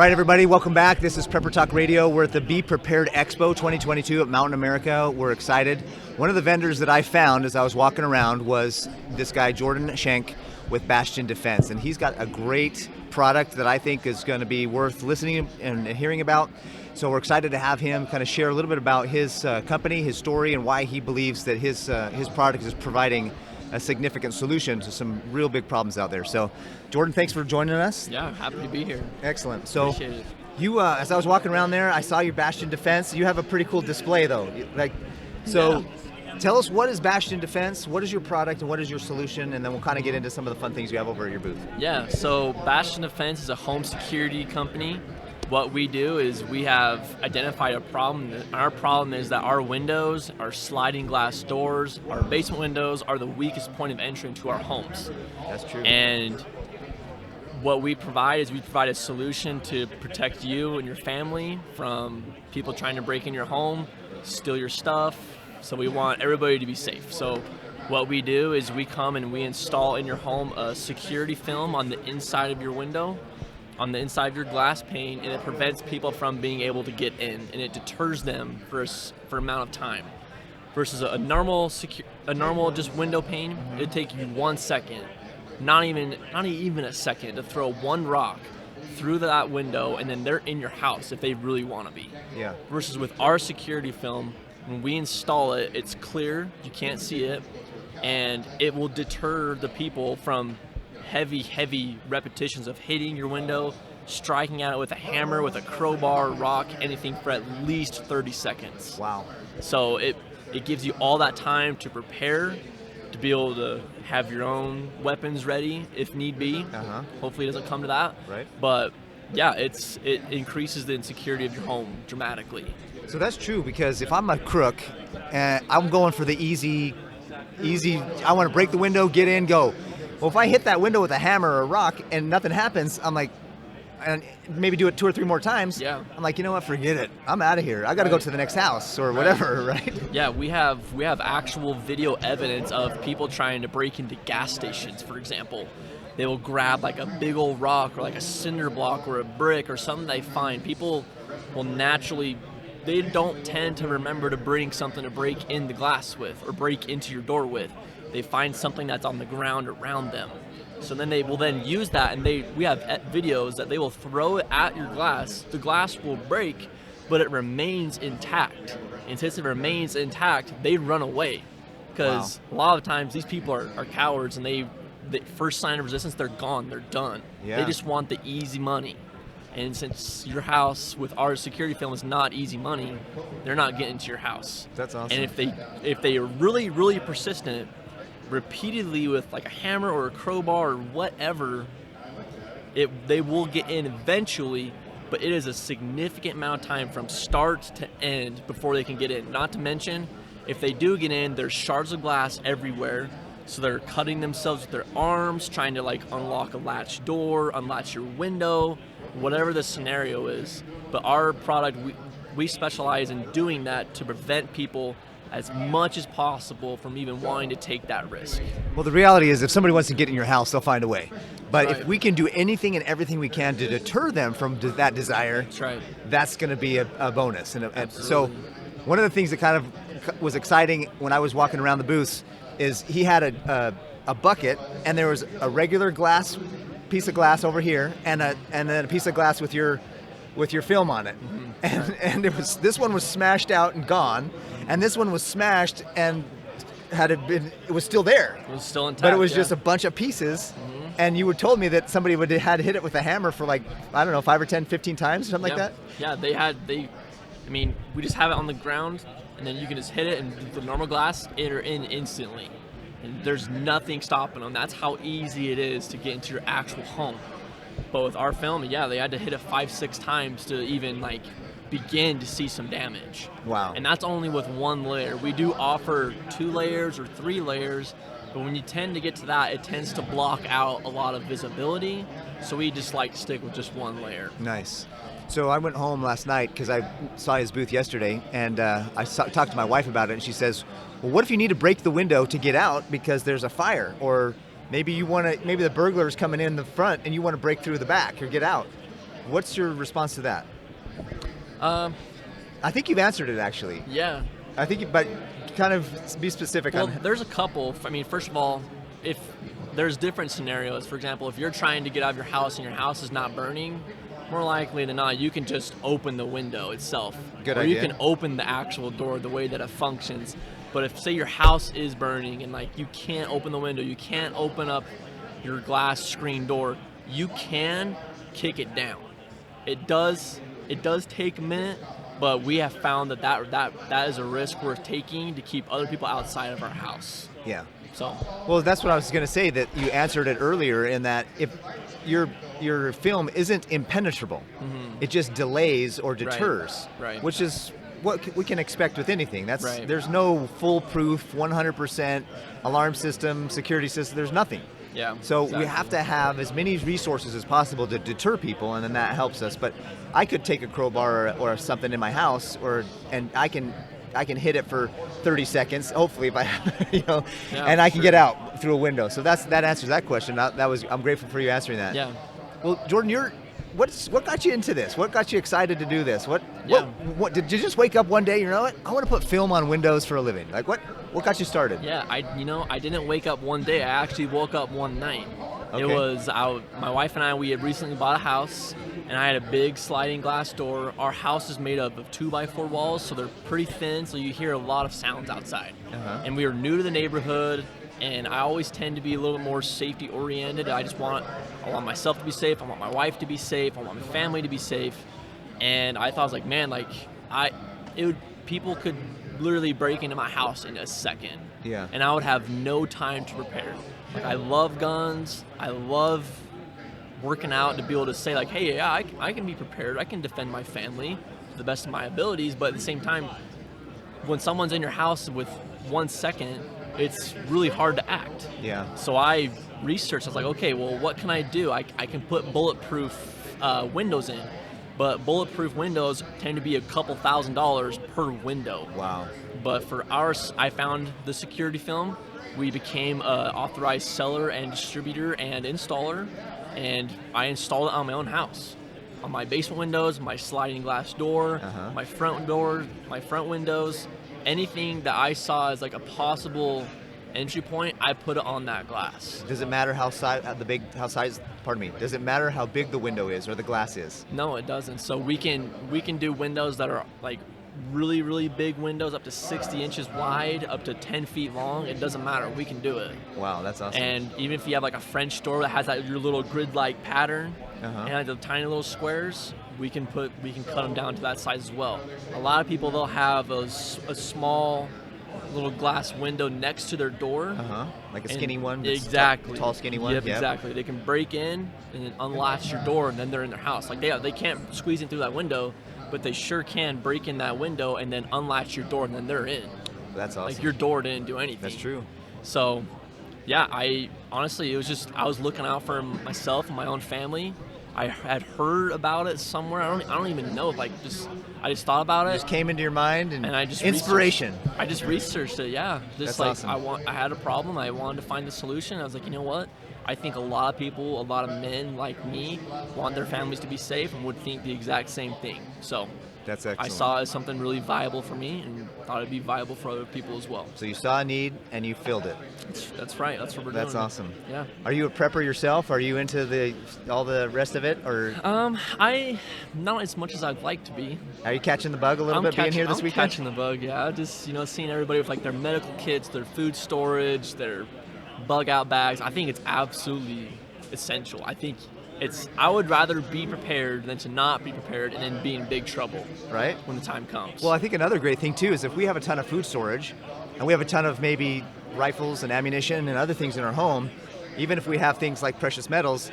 right, everybody, welcome back. This is Prepper Talk Radio. We're at the Be Prepared Expo 2022 at Mountain America. We're excited. One of the vendors that I found as I was walking around was this guy, Jordan Schenk, with Bastion Defense. And he's got a great product that I think is going to be worth listening and hearing about. So we're excited to have him kind of share a little bit about his company, his story, and why he believes that his product is providing a significant solution to some real big problems out there. So, Jordan, thanks for joining us. Yeah, happy to be here. Excellent. So, appreciate it. You, as I was walking around there, I saw your Bastion Defense. You have a pretty cool display, though. Tell us, what is Bastion Defense? What is your product, and what is your solution? And then we'll kind of get into some of the fun things you have over at your booth. Yeah. So, Bastion Defense is a home security company. What we do is we have identified a problem. Our problem is that our windows, our sliding glass doors, our basement windows are the weakest point of entry into our homes. That's true. And what we provide is we provide a solution to protect you and your family from people trying to break in your home, steal your stuff. So we want everybody to be safe. So what we do is we come and we install in your home a security film on the inside of your window, on the inside of your glass pane, and it prevents people from being able to get in, and it deters them for an amount of time. Versus a normal just window pane, it'd take you 1 second, not even a second, to throw one rock through that window, and then they're in your house if they really want to be. Yeah. Versus with our security film, when we install it, it's clear, you can't see it, and it will deter the people from heavy repetitions of hitting your window, striking at it with a hammer, with a crowbar, rock, anything for at least 30 seconds. Wow. So it gives you all that time to prepare, to be able to have your own weapons ready if need be. Uh-huh. Hopefully it doesn't come to that. Right. But yeah, it increases the insecurity of your home dramatically. So that's true, because if I'm a crook and I'm going for the easy, I want to break the window, get in, go. Well, if I hit that window with a hammer or a rock and nothing happens, I'm like, and maybe do it 2 or 3 more times. Yeah. I'm like, you know what? Forget it. I'm out of here. I got to go to the next house or whatever, right? Yeah, we have actual video evidence of people trying to break into gas stations, for example. They will grab like a big old rock or like a cinder block or a brick or something they find. People will naturally, they don't tend to remember to bring something to break in the glass with or break into your door with. They find something that's on the ground around them. So then they will then use that, and we have videos that they will throw it at your glass. The glass will break, but it remains intact. And since it remains intact, they run away. Because a lot of times these people are cowards, and the first sign of resistance, they're gone, they're done. Yeah. They just want the easy money. And since your house with our security film is not easy money, they're not getting to your house. That's awesome. And if they are really persistent, repeatedly with like a hammer or a crowbar or whatever, they will get in eventually, but it is a significant amount of time from start to end before they can get in. Not to mention, if they do get in, there's shards of glass everywhere, so they're cutting themselves with their arms, trying to like unlock a latch door, unlatch your window, whatever the scenario is. But our product, we specialize in doing that to prevent people as much as possible from even wanting to take that risk. Well, the reality is if somebody wants to get in your house, they'll find a way. But Right. if we can do anything and everything we can to deter them from that desire, That's right. that's going to be a bonus. And so Absolutely. one of the things that kind of was exciting when I was walking around the booths is he had a bucket, and there was a regular piece of glass over here, and then a piece of glass with your film on it. Mm-hmm. And this one was smashed out and gone, and this one was smashed and it was still there. It was still intact. But it was just a bunch of pieces. Mm-hmm. And you told me that somebody had hit it with a hammer for like, I don't know, 5 or 10, 15 times, something like that? Yeah, we just have it on the ground, and then you can just hit it, and the normal glass, in instantly. And there's nothing stopping them. That's how easy it is to get into your actual home. But with our film, yeah, they had to hit it 5-6 times to even like begin to see some damage. Wow. And that's only with 1 layer. We do offer 2 layers or 3 layers, but when you tend to get to that, it tends to block out a lot of visibility. So we just like to stick with just 1 layer. Nice. So I went home last night because I saw his booth yesterday, and I talked to my wife about it, and she says, well, what if you need to break the window to get out because there's a fire? Or maybe the burglar's coming in the front and you want to break through the back or get out. What's your response to that? Um, I think you've answered it actually. yeah. I think, but kind of be specific Well, on. there's a couple. I mean, first of all, if there's different scenarios. For example, if you're trying to get out of your house and your house is not burning, more likely than not, you can just open the window itself. Good or idea. you can open the actual door the way that it functions. But if, say, your house is burning and like you can't open the window, you can't open up your glass screen door, you can kick it down. It does take a minute, but we have found that is a risk worth taking to keep other people outside of our house. Yeah. So, Well, that's what I was going to say, that you answered it earlier in that if your film isn't impenetrable, it just delays or deters, Right. which is what we can expect with anything. That's Right. There's no foolproof 100% alarm system, security system. There's nothing. yeah. So exactly. we have to have as many resources as possible to deter people, and then that helps us. But I could take a crowbar or something in my house, and I can hit it for 30 seconds, hopefully, if I, Yeah, and I can sure. get out through a window. So that answers that question. I'm grateful for you answering that. Yeah. Well, Jordan, what got you into this? What got you excited to do this? What did you just wake up one day? You know what? I want to put film on windows for a living. Like what got you started? Yeah, I didn't wake up one day. I actually woke up one night. Okay. It was my wife and I. We had recently bought a house, and I had a big sliding glass door. Our house is made up of 2x4 walls, so they're pretty thin, so you hear a lot of sounds outside. Uh-huh. And we were new to the neighborhood, and I always tend to be a little bit more safety oriented. I want myself to be safe. I want my wife to be safe. I want my family to be safe. And I thought, I was like, man, people could literally break into my house in a second. Yeah. And I would have no time to prepare. Like, I love guns. I love working out to be able to say, like, hey, yeah, I can be prepared. I can defend my family to the best of my abilities. But at the same time, when someone's in your house with 1 second, it's really hard to act. Yeah. So I researched. I was like, okay, well, what can I do? I can put bulletproof windows in. But bulletproof windows tend to be a couple $1,000s per window. Wow. But for ours, I found the security film. We became an authorized seller and distributor and installer, and I installed it on my own house. On my basement windows, my sliding glass door, my front door, my front windows, anything that I saw as like a possible entry point, I put it on that glass. Does it matter Does it matter how big the window is or the glass is? No, it doesn't. So we can do windows that are like really, really big windows, up to 60 inches wide, up to 10 feet long. It doesn't matter. We can do it. Wow, that's awesome. And even if you have like a French door that has that your little grid-like pattern and like the tiny little squares, we can cut them down to that size as well. A lot of people, they'll have a small little glass window next to their door. Like a skinny one? Exactly. Tall, skinny one? Yep, exactly. They can break in and then unlatch your door, and then they're in their house. Like they can't squeeze in through that window, but they sure can break in that window and then unlatch your door, and then they're in. That's awesome. Like your door didn't do anything. That's true. So, yeah, I was looking out for myself and my own family. I had heard about it somewhere. I don't even know. I just thought about it. Just came into your mind and I just inspiration. I just researched it. Yeah, just That's like awesome. I had a problem. I wanted to find a solution. I was like, you know what? I think a lot of people, a lot of men like me, want their families to be safe and would think the exact same thing. So That's excellent. I saw it as something really viable for me, and thought it'd be viable for other people as well. So you saw a need and you filled it. That's right. That's what we're doing. That's awesome. Yeah. Are you a prepper yourself? Are you into all the rest of it, or I not as much as I'd like to be. are you catching the bug a little bit being here this I'm weekend? catching the bug, yeah. Just, seeing everybody with like their medical kits, their food storage, their bug out bags. I think it's absolutely essential. I would rather be prepared than to not be prepared and then be in big trouble Right? when the time comes. Well, I think another great thing too is if we have a ton of food storage and we have a ton of maybe rifles and ammunition and other things in our home, even if we have things like precious metals,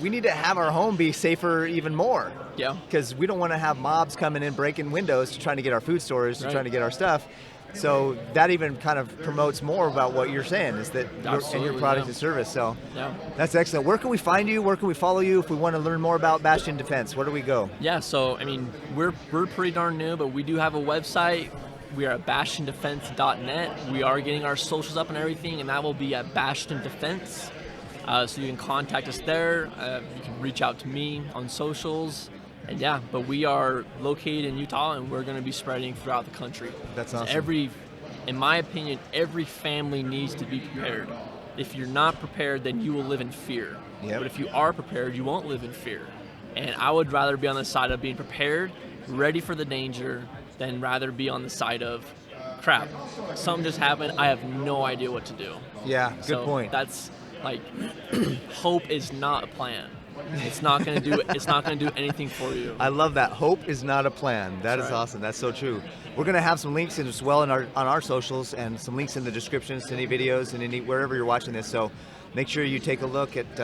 we need to have our home be safer even more. Yeah. Because we don't want to have mobs coming in, breaking windows, trying to get our food storage, Right. trying to get our stuff. So that even kind of promotes more about what you're saying, is that and your Absolutely, product yeah. and service. So Yeah. that's excellent. Where can we find you? Where can we follow you if we want to learn more about Bastion Defense? Where do we go? Yeah, so we're pretty darn new, but we do have a website. We are at bastiondefense.net. We are getting our socials up and everything, and that will be at Bastion Defense. So you can contact us there. You can reach out to me on socials. And yeah, but we are located in Utah, and we're going to be spreading throughout the country. That's awesome. In my opinion, every family needs to be prepared. If you're not prepared, then you will live in fear. Yep. But if you are prepared, you won't live in fear. And I would rather be on the side of being prepared, ready for the danger, than rather be on the side of, crap, something just happened, I have no idea what to do. Yeah, good point. That's like, hope is not a plan. It's not going to do anything for you. I love that. Hope is not a plan. That's right. Awesome. That's so true. We're going to have some links as well on our socials, and some links in the descriptions to any videos and wherever you're watching this. So make sure you take a look at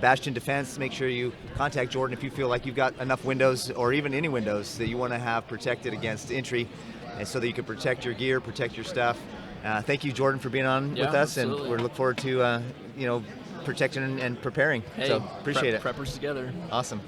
Bastion Defense. Make sure you contact Jordan if you feel like you've got enough windows, or even any windows that you want to have protected against entry, and so that you can protect your gear, protect your stuff. Thank you, Jordan, for being on with us, absolutely. And we look forward to protecting and preparing. Hey, so appreciate it. Preppers together. Awesome.